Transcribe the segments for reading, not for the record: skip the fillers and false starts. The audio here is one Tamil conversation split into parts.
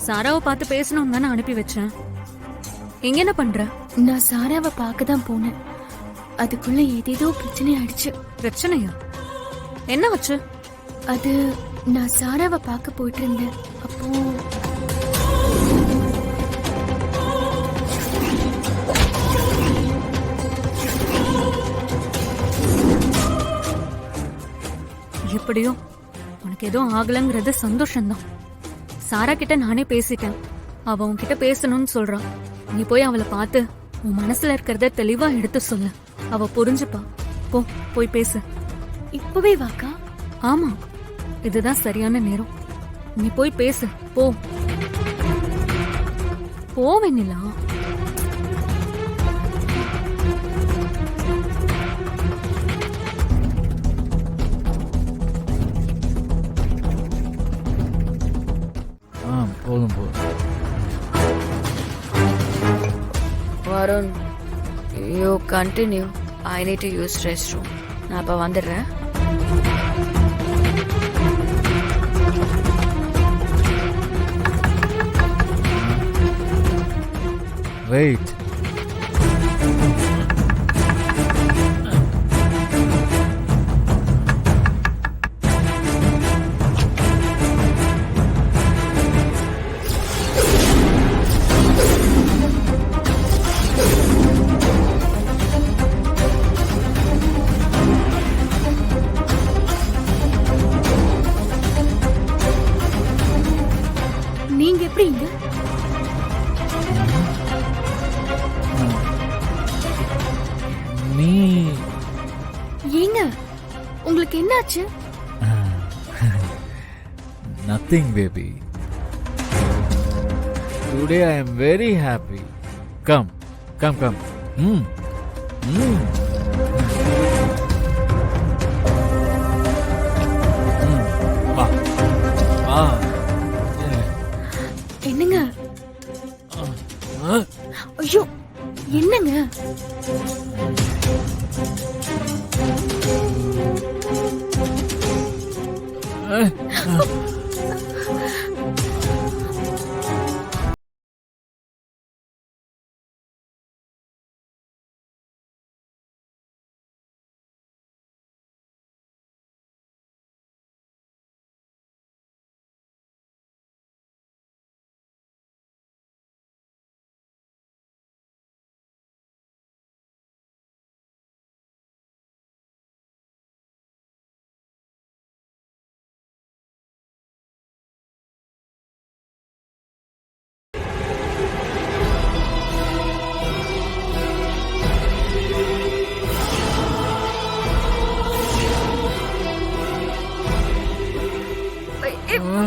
சாராவை பார்த்து பேசணும் தானே அனுப்பி வச்சேன். எங்க என்ன பண்ற? நான் சாராவை பார்க்க தான் போனேன். அதுக்குள்ள ஏதேதோ பிரச்சனை ஆயிடுச்சு. பிரச்சனையா? என்ன வச்சு? அது நான் சாராவை பார்க்க போயிட்டு இருந்தேன். அப்போ எப்படியோ உனக்கு எதுவும் ஆகலங்கிறது சந்தோஷம்தான். சாரா கிட்ட நானே பேசிட்டேன். அவ உன்கிட்ட பேசணும்னு சொல்றான். நீ போய் அவளை பார்த்து உன் மனசுல இருக்கிறத தெளிவா எடுத்து சொல்லு. அவ புரிஞ்சுப்பா. போ, போய் பேசு. இப்பவே வாக்கா? ஆமா, இதுதான் சரியான நேரம். நீ போய் பேசு. போ போவேனிலா. போதும் போதும். Varun, you continue. I need to use restroom. நான் அப்ப வந்துடுறேன். Wait. நீங்க எப்படி இங்க? நீ ஏங்க உங்களுக்கு என்னாச்சு? nothing baby. Today I am very happy. Come. வா. என்னங்க? ஐயோ, என்னங்க?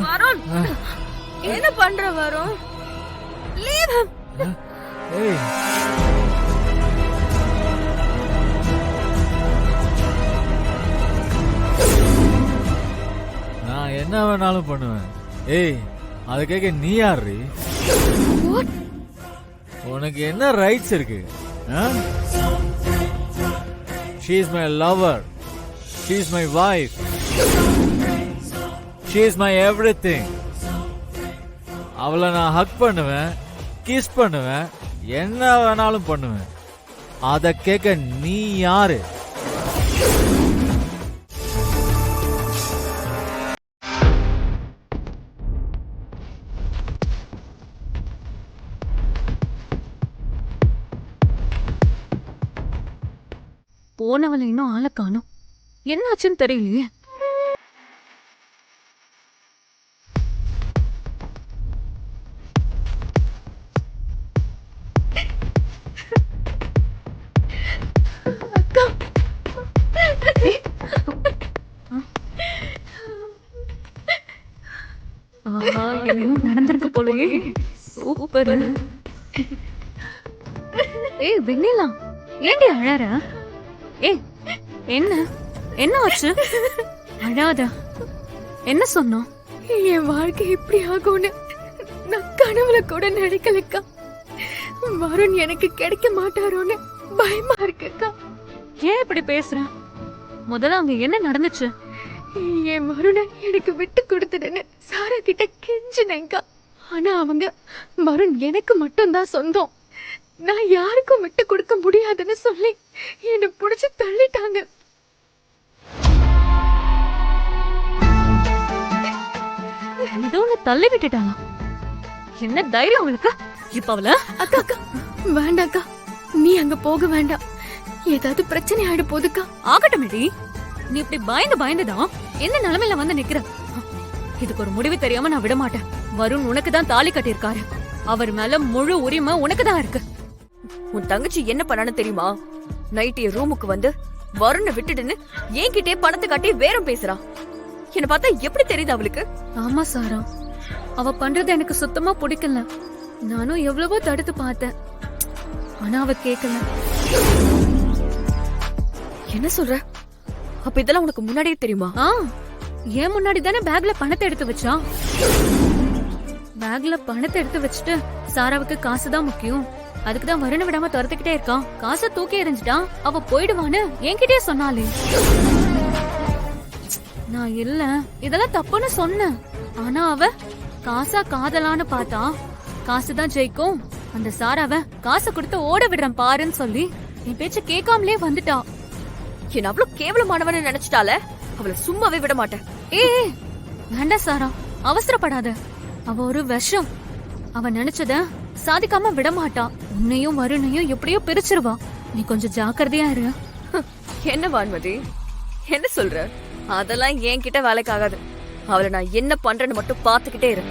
வருண், என்ன பண்ற வருண்? Leave him. Hey. நான் என்ன வேணாலும் பண்ணுவேன். ஏய், அது கேட்க நீ யாரு? உனக்கு என்ன ரைட்ஸ் இருக்கு? She is my lover. She is my wife. She is my everything. அவளை நான் ஹக் பண்ணுவேன், கிஸ் பண்ணுவேன், என்ன வேணாலும் பண்ணுவேன். அத கேட்க நீ யாரு? போனவளை இன்னும் ஆளை காணோம். என்னாச்சுன்னு தெரியலையே. நடந்திருக்கு போலயே. சூப்பர். ஏய் வெண்ணிலா, ஏண்டி அழற? ஏய், என்ன ஆச்சு? அழாத. என்ன சொன்னோம்? என் வாழ்க்கை இப்படி ஆகும்னு நான் கனவுல கூட நினைக்கலக்கா. வருண் எனக்கு கிடைக்க மாட்டாரோன்னு பயமா இருக்குக்கா. ஏன் இப்படி பேசுற? முதல்ல அங்க என்ன நடந்துச்சு? என் வருணை எனக்கு விட்டு கொடுத்துடுன்னு சாரா கிட்ட கெஞ்சினேங்கா. ஆனா அவங்க வருண் எனக்கு மட்டும்தான் சொந்தம், நான் யாருக்கும் விட்டு கொடுக்க முடியாதுன்னு சொல்லி என்னை புடிச்சு தள்ளிட்டாங்க. ஏதோ ஒண்ணு தள்ளி விட்டுட்டாங்க. என்ன தைரியம் அவளுக்கு? இப்ப அவள அக்கா அக்கா வேண்டாக்கா, நீ அங்க போக வேண்டாம், ஏதாவது பிரச்சனை ஆயிட போதுக்கா. ஆகட்டுமேடி. நீ இப்படி பயந்து பயந்துதான் என்ன நிலைமையில வந்து நிக்கிற? இதுக்கு ஒரு முடிவு தெரியாம நான் விட மாட்டேன். வருண் உனக்கு தான் தாலி கட்டியிருக்காரு. அவர் மேல முழு உரிமை உனக்கு தான் இருக்கு. உன் தங்கச்சி என்ன பண்ணான்னு தெரியுமா? நைட் என் ரூமுக்கு வந்து வருணை விட்டுடுன்னு என்கிட்டே பணத்தை காட்டி வேறம் பேசுறா. என்ன பார்த்தா எப்படி தெரியுது அவளுக்கு? ஆமா சாரா, அவ பண்றது எனக்கு சுத்தமா பிடிக்கல. நானும் எவ்வளவோ தடுத்து பார்த்தேன், ஆனா அவ கேக்கல. என்ன சொல்ற? அப்ப இதெல்லாம் உனக்கு முன்னாடியே தெரியுமா? ஏன் முன்னாடி தானே பேக்ல பணத்தை எடுத்து வச்சா. பேக்ல பணத்தை எடுத்து வச்சுட்டு சாராவுக்கு காசுதான் முக்கியம், அதுக்குதான் வருண விடாம துரத்துக்கிட்டே இருக்கான். காசை தூக்கி எறிஞ்சிட்டா அவ போயிடுவான்னு என்கிட்டயே சொன்னாலே. நான் இல்ல இதெல்லாம் தப்புன்னு சொன்னேன். ஆனா அவ காசா காதலான்னு பார்த்தா காசுதான் ஜெயிக்கும், அந்த சாராவ காசை கொடுத்து ஓட விடுறேன் பாருன்னு சொல்லி என் பேச்ச கேட்காமலே வந்துட்டா. என்ன அவ்வளவு கேவலமானவன்னு நினைச்சிட்டால, அவளை சும்மாவே விட மாட்டேன். ஏய் வேண்டாம் சாரா, அவசரப்படாத. அவ ஒரு விஷம். அவ நினைச்சத சாதிக்காம விட மாட்டா. உன்னையும் வருணையும் எப்படியோ பிரிச்சிருவா. நீ கொஞ்சம் ஜாக்கிரதையா இரு. என்ன வான்மதி, என்ன சொல்ற? அதெல்லாம் என்கிட்ட வேலைக்கு ஆகாது. அவளை நான் என்ன பண்றேன்னு மட்டும் பாத்துக்கிட்டே இரு.